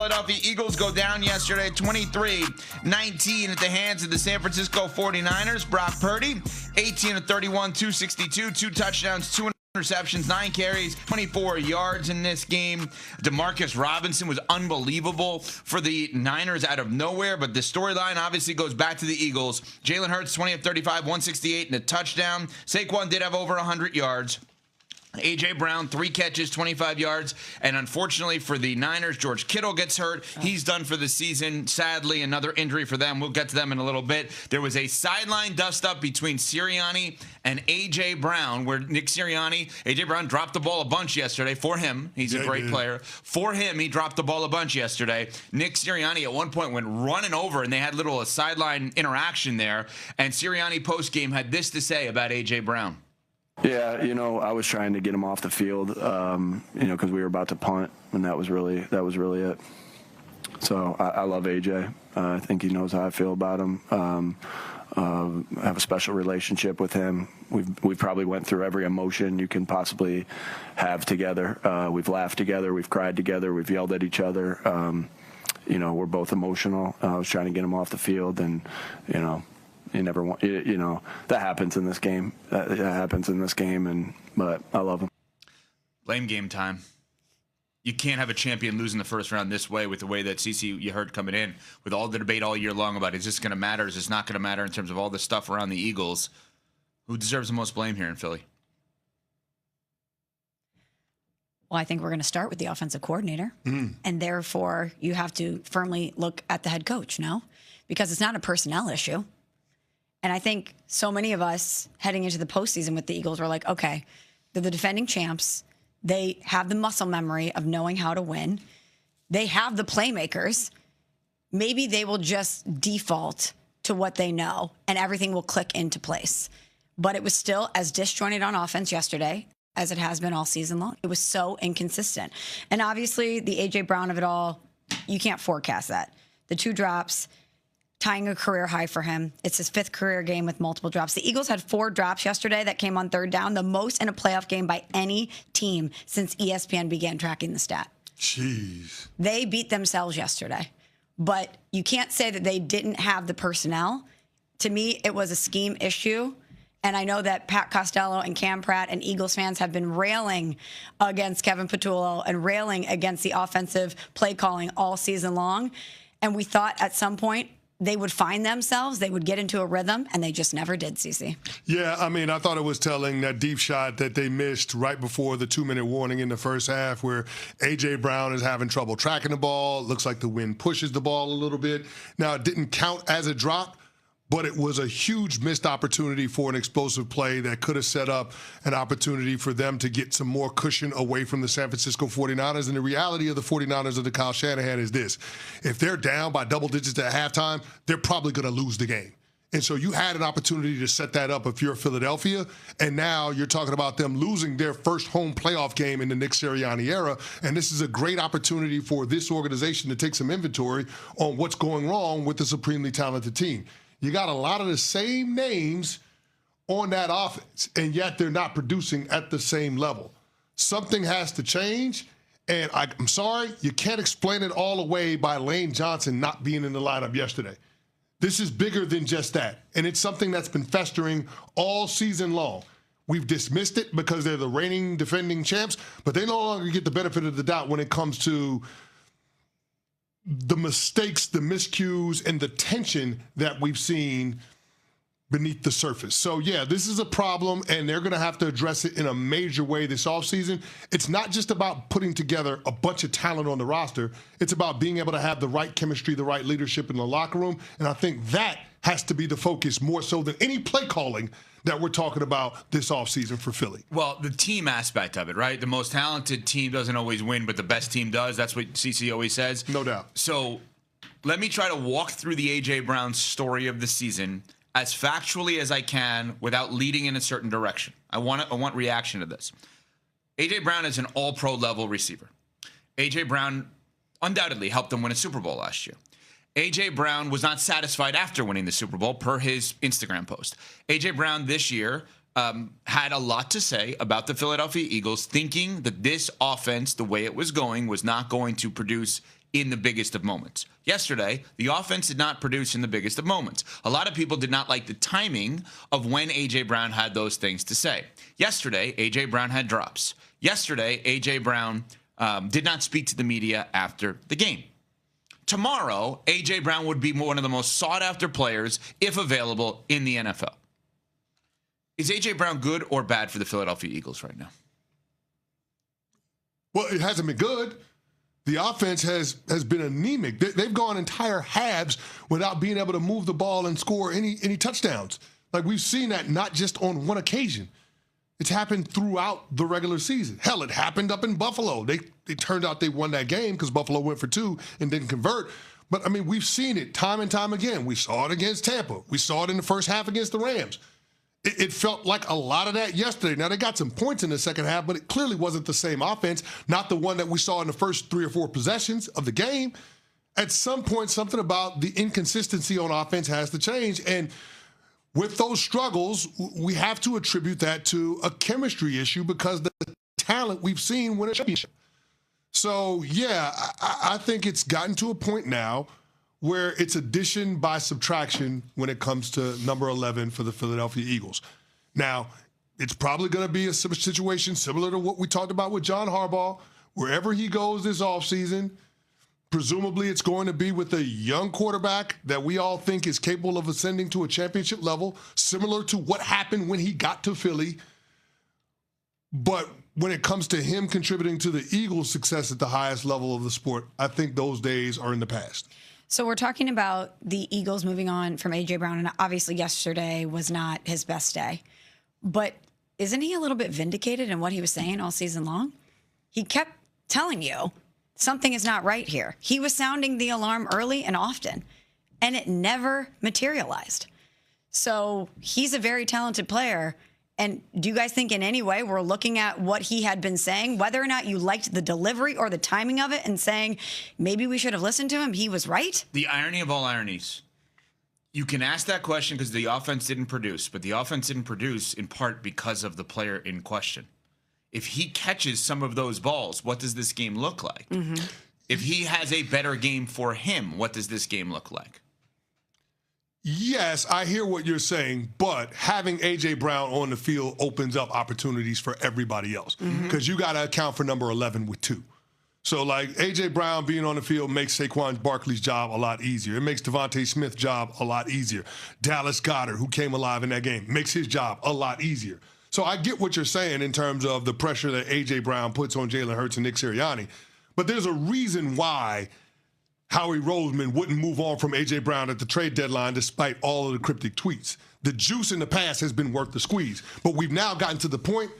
Philadelphia Eagles go down yesterday 23-19 at the hands of the San Francisco 49ers. Brock Purdy, 18 of 31, 262, 2 touchdowns, 2 interceptions, 9 carries, 24 yards in this game. Demarcus Robinson was unbelievable for the Niners out of nowhere, but the storyline obviously goes back to the Eagles. Jalen Hurts, 20 of 35, 168 and a touchdown. Saquon did have over 100 yards. A.J. Brown, 3 catches, 25 yards. And unfortunately for the Niners, George Kittle gets hurt. He's done for the season. Sadly, another injury for them. We'll get to them in a little bit. There was a sideline dust-up between Sirianni and A.J. Brown, where Nick Sirianni, A.J. Brown dropped the ball a bunch yesterday. For him, he's a great player. For him, he dropped the ball a bunch yesterday. Nick Sirianni at one point went running over, and they had a sideline interaction there. And Sirianni post-game had this to say about A.J. Brown. Yeah, I was trying to get him off the field, because we were about to punt, and that was really it. So I love AJ. I think he knows how I feel about him. I have a special relationship with him. We've probably went through every emotion you can possibly have together. We've laughed together. We've cried together. We've yelled at each other. We're both emotional. I was trying to get him off the field, and you never want, that happens in this game. That happens in this game, but I love him. Blame game time. You can't have a champion losing the first round this way with the way that CC you heard coming in, with all the debate all year long about is this going to matter, is this not going to matter in terms of all the stuff around the Eagles. Who deserves the most blame here in Philly? Well, I think we're going to start with the offensive coordinator, and therefore you have to firmly look at the head coach, no? Because it's not a personnel issue. And I think so many of us heading into the postseason with the Eagles were like, okay, they're the defending champs. They have the muscle memory of knowing how to win. They have the playmakers. Maybe they will just default to what they know and everything will click into place. But it was still as disjointed on offense yesterday as it has been all season long. It was so inconsistent. And obviously the A.J. Brown of it all, you can't forecast that. The 2 drops, tying a career high for him. It's his 5th career game with multiple drops. The Eagles had 4 drops yesterday that came on 3rd down, the most in a playoff game by any team since ESPN began tracking the stat. Jeez. They beat themselves yesterday. But you can't say that they didn't have the personnel. To me, it was a scheme issue. And I know that Pat Costello and Cam Pratt and Eagles fans have been railing against Kevin Patullo and railing against the offensive play calling all season long. And we thought at some point they would find themselves, they would get into a rhythm, and they just never did, CC. Yeah, I thought it was telling, that deep shot that they missed right before the 2-minute warning in the first half, where A.J. Brown is having trouble tracking the ball. Looks like the wind pushes the ball a little bit. Now, it didn't count as a drop, but it was a huge missed opportunity for an explosive play that could have set up an opportunity for them to get some more cushion away from the San Francisco 49ers. And the reality of the 49ers under Kyle Shanahan is this. If they're down by double digits at halftime, they're probably going to lose the game. And so you had an opportunity to set that up if you're Philadelphia, and now you're talking about them losing their first home playoff game in the Nick Sirianni era, and this is a great opportunity for this organization to take some inventory on what's going wrong with the supremely talented team. You got a lot of the same names on that offense, and yet they're not producing at the same level. Something has to change, and I'm sorry, you can't explain it all away by Lane Johnson not being in the lineup yesterday. This is bigger than just that, and it's something that's been festering all season long. We've dismissed it because they're the reigning defending champs, but they no longer get the benefit of the doubt when it comes to the mistakes, the miscues, and the tension that we've seen beneath the surface. So, yeah, this is a problem, and they're going to have to address it in a major way this offseason. It's not just about putting together a bunch of talent on the roster. It's about being able to have the right chemistry, the right leadership in the locker room, and I think that has to be the focus more so than any play calling that we're talking about this offseason for Philly. Well, the team aspect of it, right? The most talented team doesn't always win, but the best team does. That's what CC always says. No doubt. So let me try to walk through the A.J. Brown story of the season as factually as I can without leading in a certain direction. I want reaction to this. A.J. Brown is an all-pro level receiver. A.J. Brown undoubtedly helped them win a Super Bowl last year. A.J. Brown was not satisfied after winning the Super Bowl, per his Instagram post. A.J. Brown this year had a lot to say about the Philadelphia Eagles, thinking that this offense, the way it was going, was not going to produce in the biggest of moments. Yesterday, the offense did not produce in the biggest of moments. A lot of people did not like the timing of when A.J. Brown had those things to say. Yesterday, A.J. Brown had drops. Yesterday, A.J. Brown did not speak to the media after the game. Tomorrow, A.J. Brown would be one of the most sought-after players, if available, in the NFL. Is A.J. Brown good or bad for the Philadelphia Eagles right now? Well, it hasn't been good. The offense has been anemic. They've gone entire halves without being able to move the ball and score any touchdowns. Like, we've seen that not just on one occasion. It's happened throughout the regular season. Hell, it happened up in Buffalo. It turned out they won that game because Buffalo went for 2 and didn't convert. But, I mean, we've seen it time and time again. We saw it against Tampa. We saw it in the first half against the Rams. It felt like a lot of that yesterday. Now, they got some points in the second half, but it clearly wasn't the same offense, not the one that we saw in the first 3 or 4 possessions of the game. At some point, something about the inconsistency on offense has to change. And with those struggles, we have to attribute that to a chemistry issue because the talent we've seen win a championship. So, yeah, I think it's gotten to a point now where it's addition by subtraction when it comes to number 11 for the Philadelphia Eagles. Now, it's probably going to be a situation similar to what we talked about with John Harbaugh. Wherever he goes this offseason, presumably it's going to be with a young quarterback that we all think is capable of ascending to a championship level, similar to what happened when he got to Philly. But when it comes to him contributing to the Eagles' success at the highest level of the sport, I think those days are in the past. So we're talking about the Eagles moving on from A.J. Brown, and obviously yesterday was not his best day. But isn't he a little bit vindicated in what he was saying all season long? He kept telling you something is not right here. He was sounding the alarm early and often, and it never materialized. So he's a very talented player. And do you guys think in any way we're looking at what he had been saying, whether or not you liked the delivery or the timing of it, and saying maybe we should have listened to him? He was right. The irony of all ironies. You can ask that question because the offense didn't produce, but the offense didn't produce in part because of the player in question. If he catches some of those balls, what does this game look like? Mm-hmm. If he has a better game for him, what does this game look like? Yes, I hear what you're saying, but having A.J. Brown on the field opens up opportunities for everybody else because you got to account for number 11 with 2. So, like, A.J. Brown being on the field makes Saquon Barkley's job a lot easier. It makes Devontae Smith's job a lot easier. Dallas Goedert, who came alive in that game, makes his job a lot easier. So I get what you're saying in terms of the pressure that A.J. Brown puts on Jalen Hurts and Nick Sirianni, but there's a reason why Howie Roseman wouldn't move on from A.J. Brown at the trade deadline despite all of the cryptic tweets. The juice in the past has been worth the squeeze, but we've now gotten to the point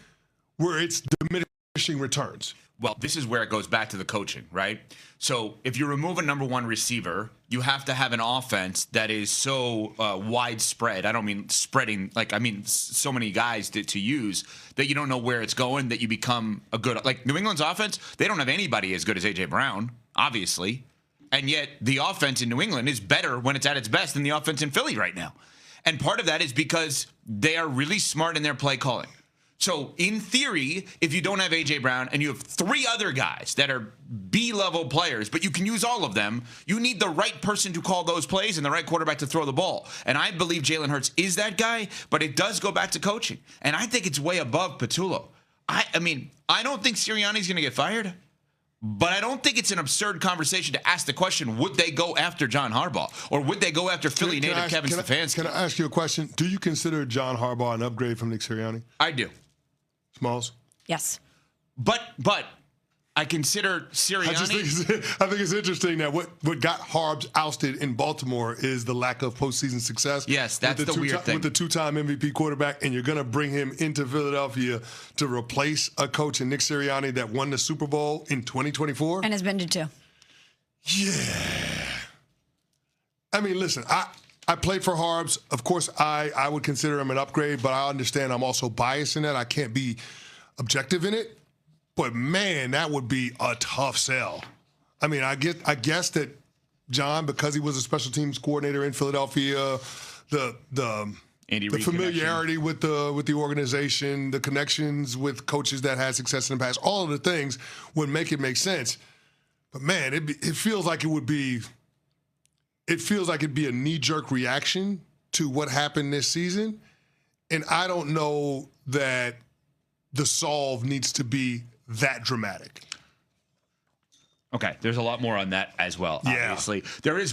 where it's diminishing returns. Well, this is where it goes back to the coaching, right? So if you remove a number 1 receiver, you have to have an offense that is so widespread. I don't mean spreading, like, I mean so many guys to use that you don't know where it's going, that you become a good, like New England's offense, they don't have anybody as good as A.J. Brown, obviously. And yet the offense in New England is better when it's at its best than the offense in Philly right now. And part of that is because they are really smart in their play calling. So in theory, if you don't have A.J. Brown and you have 3 other guys that are B-level players, but you can use all of them, you need the right person to call those plays and the right quarterback to throw the ball. And I believe Jalen Hurts is that guy, but it does go back to coaching. And I think it's way above Patullo. I mean, I don't think Sirianni's going to get fired. But I don't think it's an absurd conversation to ask the question, would they go after John Harbaugh? Or would they go after Philly native Kevin Stefanski? Can I ask you a question? Do you consider John Harbaugh an upgrade from Nick Sirianni? I do. Smalls? Yes. But I consider Sirianni. I think it's interesting that what got Harbs ousted in Baltimore is the lack of postseason success. Yes, that's the weird thing. With the 2-time MVP quarterback, and you're going to bring him into Philadelphia to replace a coach in Nick Sirianni that won the Super Bowl in 2024? And has been to 2. Yeah. I mean, listen, I played for Harbs. Of course, I would consider him an upgrade, but I understand I'm also biased in that. I can't be objective in it. But, man, that would be a tough sell. I mean, I guess that John, because he was a special teams coordinator in Philadelphia, the familiarity with the organization, the connections with coaches that had success in the past, all of the things would make it make sense. But man, it feels like it'd be a knee-jerk reaction to what happened this season. And I don't know that the solve needs to be that dramatic. Okay, there's a lot more on that as well, Yeah. obviously. There is